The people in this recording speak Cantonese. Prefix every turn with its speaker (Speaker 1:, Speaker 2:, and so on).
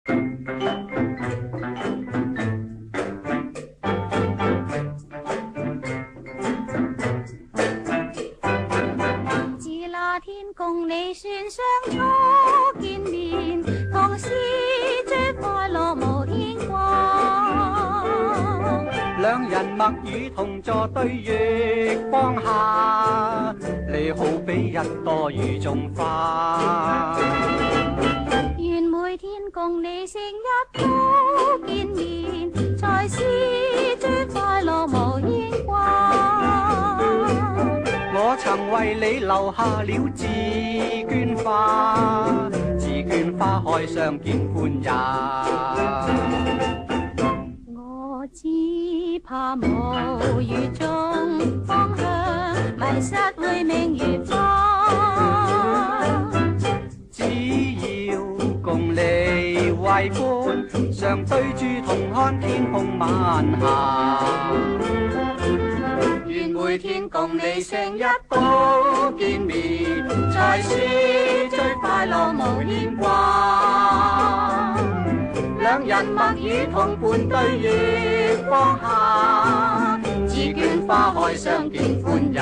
Speaker 1: 自那天共你船上初見面，同是最快樂無牽掛。
Speaker 2: 兩人默語同坐對月光下，你好比一朵雨中花。
Speaker 1: 願每天共你成日都見面，才是最快樂無牽掛。
Speaker 2: 我曾為你留下了紫鵑花，紫鵑花開相見歡也。
Speaker 1: 我只怕無雨中方向，迷失會明月花。
Speaker 2: 只要共你為伴，常對住同看天空晚霞。願每天共你成日都見面，才是最快樂無牽掛。兩人默語同伴對月光下，紫鵑花開相見歡也。